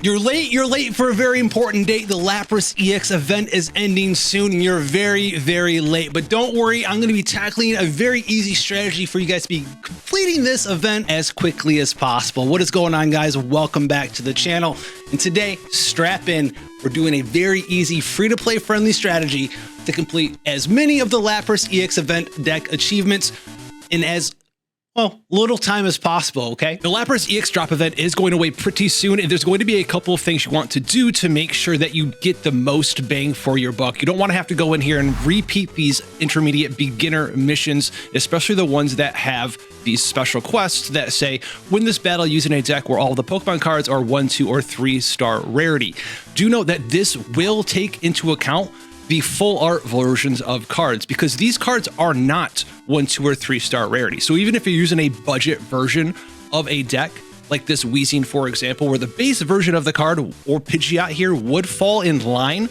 You're late for a very important date. The Lapras EX event is ending soon and you're very, very late. But don't worry, I'm going to be tackling a very easy strategy for you guys to be completing this event as quickly as possible. What is going on, guys? Welcome back to the channel. And today, strap in. We're doing a very easy, free-to-play friendly strategy to complete as many of the Lapras EX event deck achievements in as little time as possible, okay? The Lapras EX Drop Event is going away pretty soon, and there's going to be a couple of things you want to do to make sure that you get the most bang for your buck. You don't want to have to go in here and repeat these intermediate beginner missions, especially the ones that have these special quests that say, win this battle using a deck where all the Pokemon cards are 1, 2, or 3-star rarity. Do note that this will take into account the full art versions of cards, because these cards are not 1, 2, or 3-star rarity. So even if you're using a budget version of a deck, like this Weezing, for example, where the base version of the card or Pidgeot here would fall in line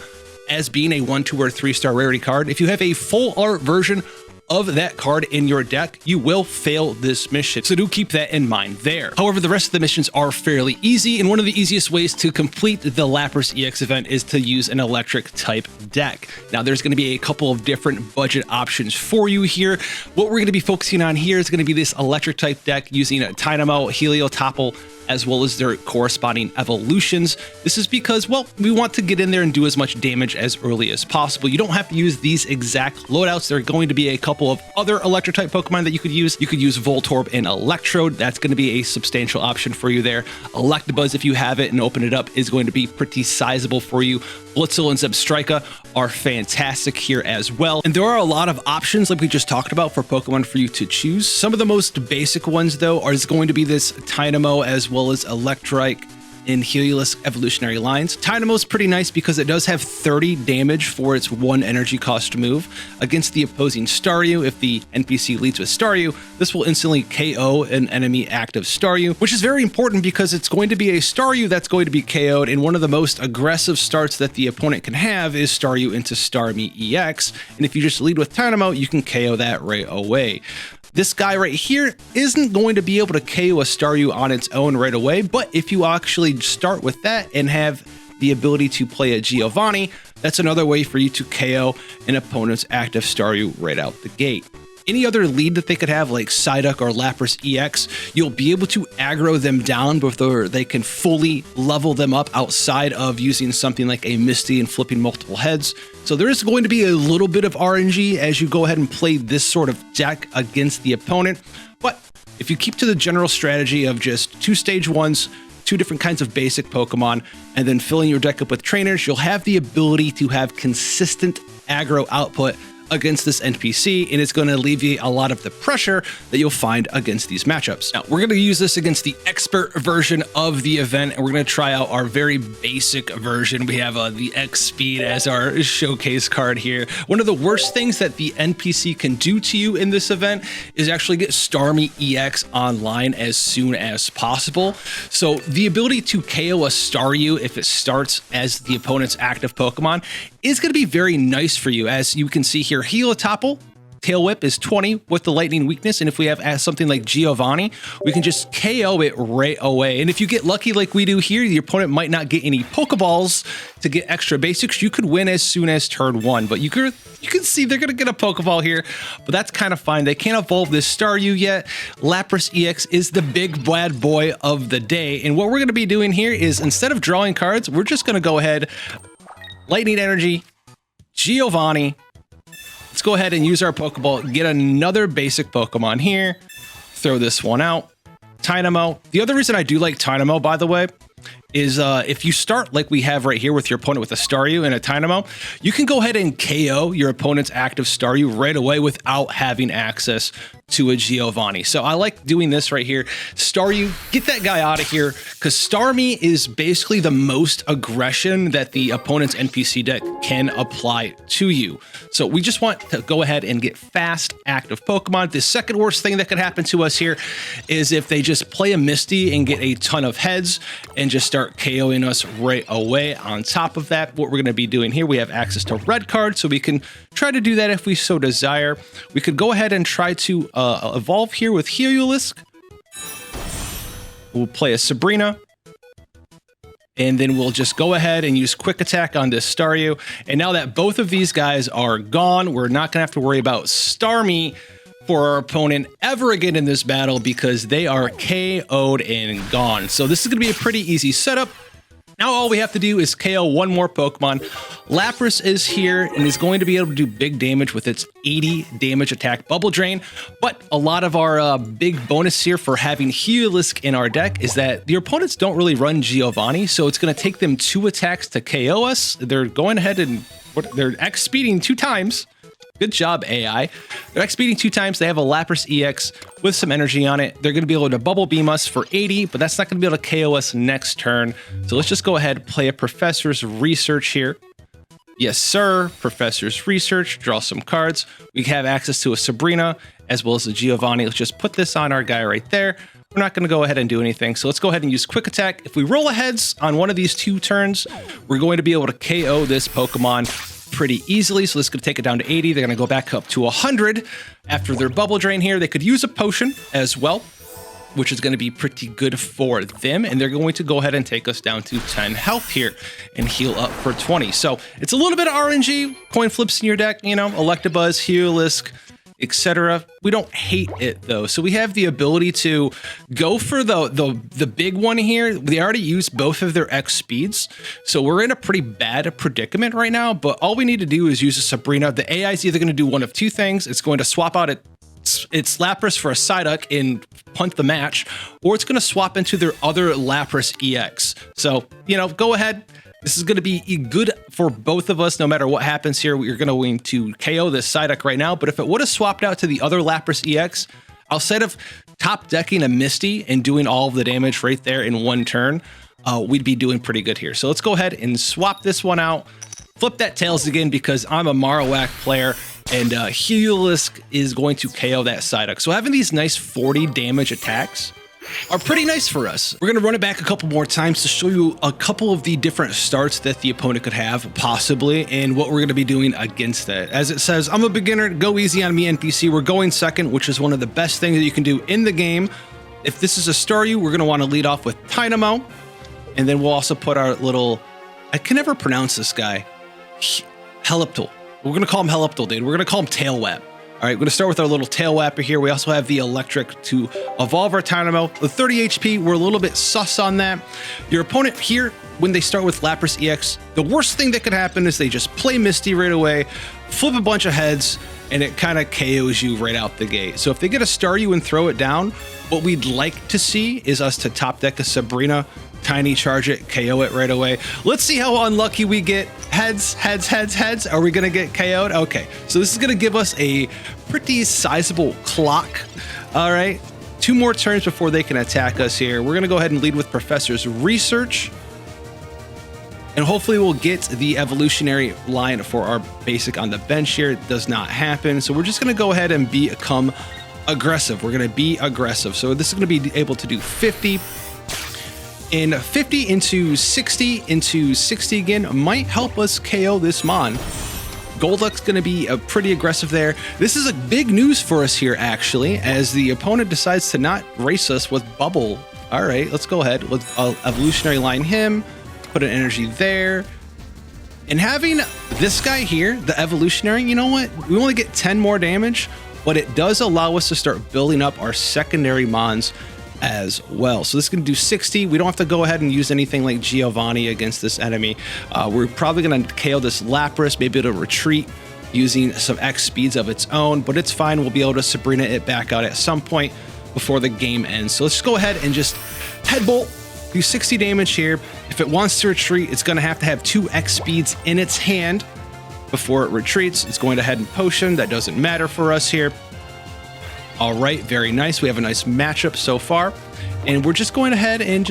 as being a 1, 2, or 3-star rarity card, if you have a full art version of that card in your deck, you will fail this mission. So do keep that in mind there. However, the rest of the missions are fairly easy, and one of the easiest ways to complete the Lapras EX event is to use an electric type deck. Now, there's going to be a couple of different budget options for you here. What we're going to be focusing on here is going to be this electric type deck using a Dynamo, Heliotopple, as well as their corresponding evolutions. This is because, well, we want to get in there and do as much damage as early as possible. You don't have to use these exact loadouts. There are going to be a couple of other electric type Pokemon that you could use. You could use Voltorb and Electrode. That's going to be a substantial option for you there. Electabuzz, if you have it and open it up, is going to be pretty sizable for you. Blitzel and Zebstrika are fantastic here as well. And there are a lot of options like we just talked about for Pokemon for you to choose. Some of the most basic ones, though, are going to be this Dynamo as well as Electrike in Heliolisk evolutionary lines. Dynamo is pretty nice because it does have 30 damage for its 1 energy cost move against the opposing Staryu. If the NPC leads with Staryu, this will instantly KO an enemy active Staryu, which is very important because it's going to be a Staryu that's going to be KO'd, and one of the most aggressive starts that the opponent can have is Staryu into Starmie EX, and if you just lead with Dynamo, you can KO that right away. This guy right here isn't going to be able to KO a Staryu on its own right away, but if you actually start with that and have the ability to play a Giovanni, that's another way for you to KO an opponent's active Staryu right out the gate. Any other lead that they could have, like Psyduck or Lapras EX, you'll be able to aggro them down before they can fully level them up outside of using something like a Misty and flipping multiple heads. So there is going to be a little bit of RNG as you go ahead and play this sort of deck against the opponent. But if you keep to the general strategy of just 2 stage 1s, 2 different kinds of basic Pokemon, and then filling your deck up with trainers, you'll have the ability to have consistent aggro output against this NPC, and it's going to alleviate a lot of the pressure that you'll find against these matchups. Now, we're going to use this against the expert version of the event, and we're going to try out our very basic version. We have the X Speed as our showcase card here. One of the worst things that the NPC can do to you in this event is actually get Starmie EX online as soon as possible. So the ability to KO a Staryu if it starts as the opponent's active Pokemon is going to be very nice for you. As you can see here, Heliotopple, Tail Whip is 20 with the lightning weakness, and if we have something like Giovanni, we can just KO it right away. And if you get lucky like we do here, your opponent might not get any Pokeballs to get extra basics. You could win as soon as turn 1, but you can see they're gonna get a Pokeball here, but that's kind of fine. They can't evolve this Staryu yet. Lapras EX is the big bad boy of the day, and what we're gonna be doing here is, instead of drawing cards, we're just gonna go ahead, Lightning Energy, Giovanni. Let's go ahead and use our Pokeball, get another basic Pokemon here, throw this one out. Dynamo. The other reason I do like Dynamo, by the way, is if you start like we have right here with your opponent with a Staryu and a Dynamo, you can go ahead and KO your opponent's active Staryu right away without having access to a Giovanni. So I like doing this right here. Staryu, get that guy out of here, because Starmie is basically the most aggression that the opponent's NPC deck can apply to you. So we just want to go ahead and get fast active Pokemon. The second worst thing that could happen to us here is if they just play a Misty and get a ton of heads and just start KOing us right away. On top of that, what we're going to be doing here, we have access to red cards, so we can try to do that if we so desire. We could go ahead and try to evolve here with Heliolisk. We'll play a Sabrina. And then we'll just go ahead and use quick attack on this Staryu. And now that both of these guys are gone, we're not gonna have to worry about Starmie for our opponent ever again in this battle because they are KO'd and gone. So this is gonna be a pretty easy setup. Now all we have to do is KO one more Pokemon. Lapras is here and is going to be able to do big damage with its 80 damage attack Bubble Drain. But a lot of our big bonus here for having Heliolisk in our deck is that the opponents don't really run Giovanni, so it's going to take them 2 attacks to KO us. They're going ahead and they're X-speeding 2 times. Good job, AI. They're X-speeding 2 times. They have a Lapras EX with some energy on it. They're going to be able to Bubble Beam us for 80, but that's not going to be able to KO us next turn. So let's just go ahead and play a Professor's Research here. Yes, sir. Professor's Research. Draw some cards. We have access to a Sabrina as well as a Giovanni. Let's just put this on our guy right there. We're not going to go ahead and do anything. So let's go ahead and use Quick Attack. If we roll aheads on one of these 2 turns, we're going to be able to KO this Pokemon pretty easily. So this is going to take it down to 80. They're going to go back up to 100 after their Bubble Drain here. They could use a potion as well, which is going to be pretty good for them. And they're going to go ahead and take us down to 10 health here and heal up for 20. So it's a little bit of RNG, coin flips in your deck, you know, Electabuzz, Heliolisk, etc. We don't hate it though. So we have the ability to go for the big one here. They already used both of their X speeds. So we're in a pretty bad predicament right now, but all we need to do is use a Sabrina. The AI is either going to do one of 2 things. It's going to swap out its Lapras for a Psyduck and punt the match, or it's going to swap into their other Lapras EX. So, you know, go ahead. This is going to be good for both of us no matter what happens here. We're going to KO this Psyduck right now, but if it would have swapped out to the other Lapras EX, instead of top decking a Misty and doing all of the damage right there in 1 turn, we'd be doing pretty good here. So let's go ahead and swap this one out. Flip that Tails again because I'm a Marowak player, and Heliolisk is going to KO that Psyduck. So having these nice 40 damage attacks are pretty nice for us. We're going to run it back a couple more times to show you a couple of the different starts that the opponent could have, possibly, and what we're going to be doing against it. As it says, I'm a beginner, go easy on me, NPC. We're going second, which is one of the best things that you can do in the game. If this is a Staryu, we're going to want to lead off with Dynamo, and then we'll also put our little, I can never pronounce this guy, Heliptal. We're going to call him Heliptal, dude. We're going to call him Tailwap. All right, we're going to start with our little Tail Wapper here. We also have the Electric to evolve our Dynamo. With 30 HP, we're a little bit sus on that. Your opponent here, when they start with Lapras EX, the worst thing that could happen is they just play Misty right away, flip a bunch of heads, and it kind of KOs you right out the gate. So if they get a Staryu and throw it down, what we'd like to see is us to top deck a Sabrina, Tiny Charge it, KO it right away. Let's see how unlucky we get. Heads, heads, heads, heads. Are we going to get KO'd? Okay, so this is going to give us a pretty sizable clock. All right, 2 more turns before they can attack us here. We're going to go ahead and lead with Professor's Research. And hopefully we'll get the evolutionary line for our basic on the bench here. It does not happen. So we're just going to go ahead and become aggressive. We're going to be aggressive. So this is going to be able to do 50. And 50 into 60 again might help us KO this Mon. Golduck's going to be pretty aggressive there. This is a big news for us here, actually, as the opponent decides to not race us with Bubble. All right, let's go ahead. Let's evolutionary line him, put an energy there. And having this guy here, the evolutionary, you know what? We only get 10 more damage, but it does allow us to start building up our secondary Mons as well. So this is going to do 60. We don't have to go ahead and use anything like Giovanni against this enemy. We're probably going to KO this Lapras, maybe it'll retreat using some X speeds of its own, but it's fine. We'll be able to Sabrina it back out at some point before the game ends. So let's go ahead and just Headbolt, do 60 damage here. If it wants to retreat, it's going to have 2 X speeds in its hand before it retreats. It's going to head and potion. That doesn't matter for us here. All right, very nice. We have a nice matchup so far. And we're just going ahead and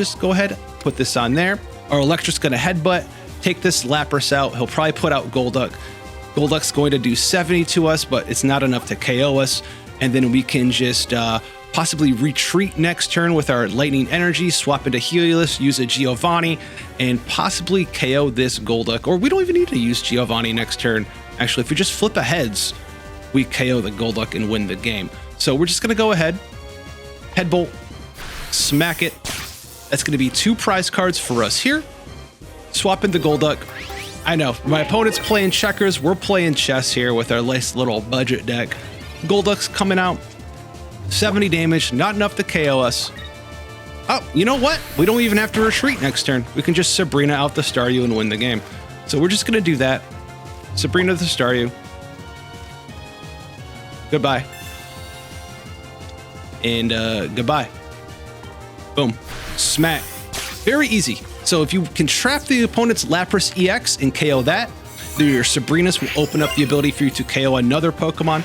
put this on there. Our Electric's going to headbutt, take this Lapras out. He'll probably put out Golduck. Golduck's going to do 70 to us, but it's not enough to KO us. And then we can just possibly retreat next turn with our Lightning Energy, swap into Heliolisk, use a Giovanni, and possibly KO this Golduck. Or we don't even need to use Giovanni next turn. Actually, if we just flip a heads, we KO the Golduck and win the game. So we're just going to go ahead, Headbolt, smack it. That's going to be 2 prize cards for us here. swap into Golduck. I know, my opponent's playing checkers. We're playing chess here with our nice little budget deck. Golduck's coming out. 70 damage, not enough to KO us. Oh, you know what? We don't even have to retreat next turn. We can just Sabrina out the Staryu and win the game. So we're just going to do that. Sabrina the Staryu. Goodbye. And goodbye. Boom. Smack. Very easy. So if you can trap the opponent's Lapras EX and KO that, then your Sabrinas will open up the ability for you to KO another Pokemon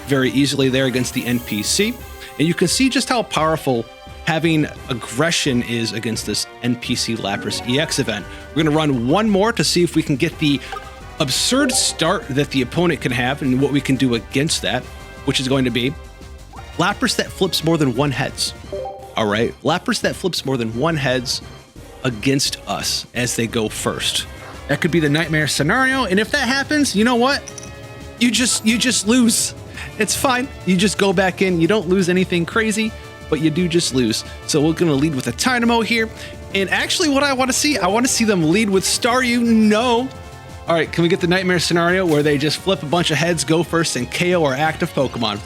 very easily there against the NPC. And you can see just how powerful having aggression is against this NPC Lapras EX event. We're going to run one more to see if we can get the absurd start that the opponent can have and what we can do against that, which is going to be Lapras that flips more than one heads. All right, Lapras that flips more than one heads against us as they go first. That could be the nightmare scenario, and if that happens, you know what? You just lose. It's fine. You just go back in. You don't lose anything crazy, but you do just lose. So we're gonna lead with a Dynamo here, and actually, what I want to see them lead with Staryu. No. All right, can we get the nightmare scenario where they just flip a bunch of heads, go first, and KO our active Pokemon?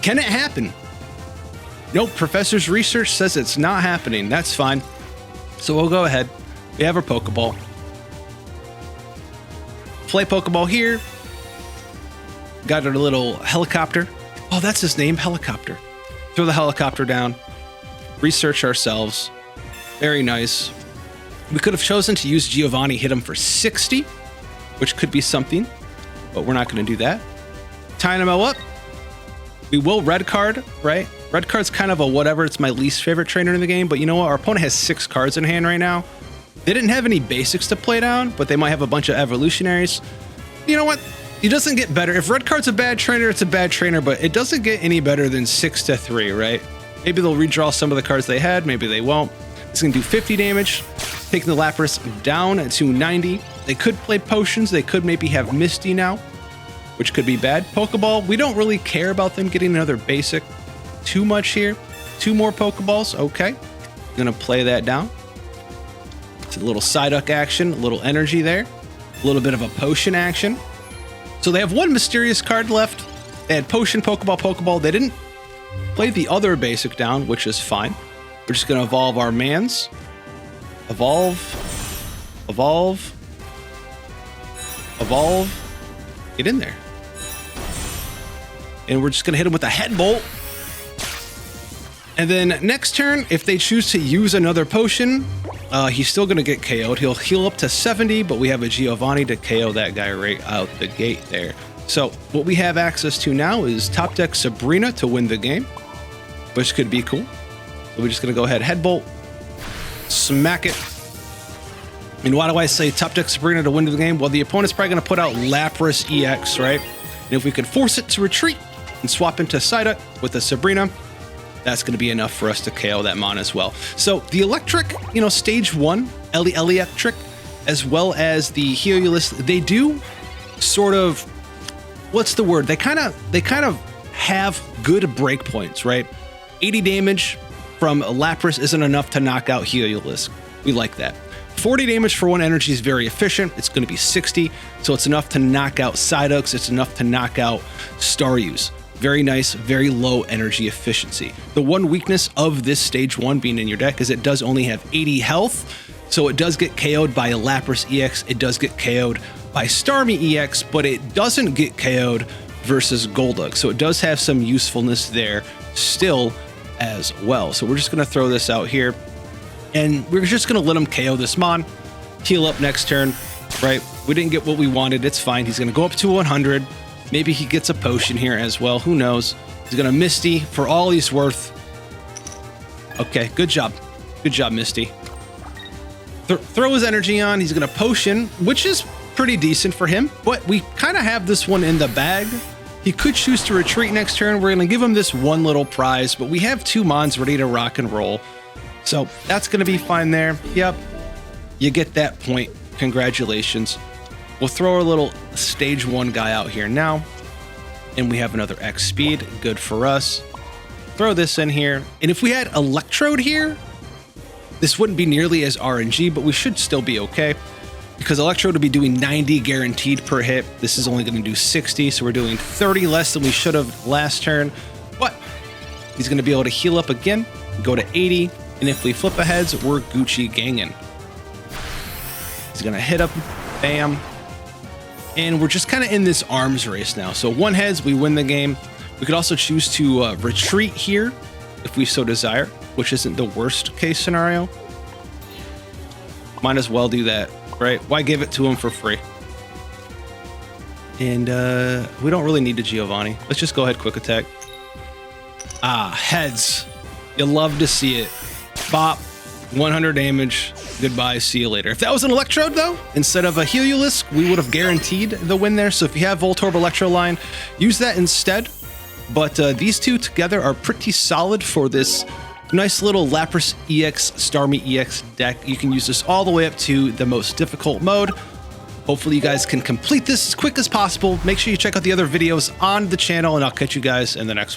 Can it happen? Nope. Professor's research says it's not happening. That's fine. So we'll go ahead. We have our Pokeball. Play Pokeball here. Got our little helicopter. Oh, that's his name, Helicopter. Throw the helicopter down. Research ourselves. Very nice. We could have chosen to use Giovanni, hit him for 60, which could be something, but we're not going to do that. Dynamo up. We will red card, right? Red card's kind of a whatever. It's my least favorite trainer in the game, but you know what? Our opponent has 6 cards in hand right now. They didn't have any basics to play down, but they might have a bunch of evolutionaries. You know what? It doesn't get better. If red card's a bad trainer, it's a bad trainer, but it doesn't get any better than 6-3, right? Maybe they'll redraw some of the cards they had. Maybe they won't. It's going to do 50 damage, taking the Lapras down to 90. They could play potions. They could maybe have Misty now, which could be bad. Pokeball, we don't really care about them getting another basic too much here. 2 more Pokeballs. Okay. I'm going to play that down. It's a little Psyduck action, a little energy there, a little bit of a potion action. So they have 1 mysterious card left. They had potion, Pokeball, Pokeball. They didn't play the other basic down, which is fine. We're just going to evolve our mans. Evolve. Evolve. Evolve. Get in there. And we're just going to hit him with a Head Bolt. And then next turn, if they choose to use another potion, he's still going to get KO'd. He'll heal up to 70, but we have a Giovanni to KO that guy right out the gate there. So what we have access to now is top deck Sabrina to win the game, which could be cool. So we're just going to go ahead, Head Bolt, smack it. And why do I say top deck Sabrina to win the game? Well, the opponent's probably going to put out Lapras EX, right? And if we could force it to retreat and swap into Psyduck with a Sabrina, that's going to be enough for us to KO that mon as well. So the electric, stage 1, electric, as well as the Heliolisk, they do sort of, what's the word? They kind of have good breakpoints, right? 80 damage from Lapras isn't enough to knock out Heliolisk. We like that. 40 damage for 1 energy is very efficient. It's going to be 60, so it's enough to knock out Psyducks. It's enough to knock out Staryus. Very nice, very low energy efficiency. The one weakness of this stage 1 being in your deck is it does only have 80 health, so it does get KO'd by a Lapras EX, it does get KO'd by Starmie EX, but it doesn't get KO'd versus Golduck, so it does have some usefulness there still as well. So we're just going to throw this out here, and we're just going to let him KO this mon, heal up next turn, right? We didn't get what we wanted, it's fine. He's going to go up to 100. Maybe he gets a potion here as well. Who knows? He's going to Misty for all he's worth. Okay, good job. Good job, Misty. Throw his energy on. He's going to potion, which is pretty decent for him. But we kind of have this one in the bag. He could choose to retreat next turn. We're going to give him this one little prize. But we have 2 mons ready to rock and roll. So that's going to be fine there. Yep. You get that point. Congratulations. We'll throw our little stage 1 guy out here now. And we have another X speed. Good for us. Throw this in here. And if we had Electrode here, This wouldn't be nearly as RNG, but we should still be okay because Electrode would be doing 90 guaranteed per hit. This is only going to do 60, so we're doing 30 less than we should have last turn. But he's going to be able to heal up again, go to 80, and if we flip a heads, we're Gucci gangin'. He's going to hit up, bam, and we're just kind of in this arms race now. So one heads, we win the game. We could also choose to retreat here if we so desire, which isn't the worst case scenario. Might as well do that, right? Why give it to him for free? And we don't really need the Giovanni. Let's just go ahead, quick attack. Ah, heads. You'll love to see it. Bop, 100 damage. Goodbye, see you later. If that was an Electrode, though, instead of a Heliolisk, we would have guaranteed the win there. So if you have Voltorb Electro line, use that instead. But these two together are pretty solid for this nice little Lapras EX Starmie EX deck. You can use this all the way up to the most difficult mode. Hopefully you guys can complete this as quick as possible. Make sure you check out the other videos on the channel, and I'll catch you guys in the next one.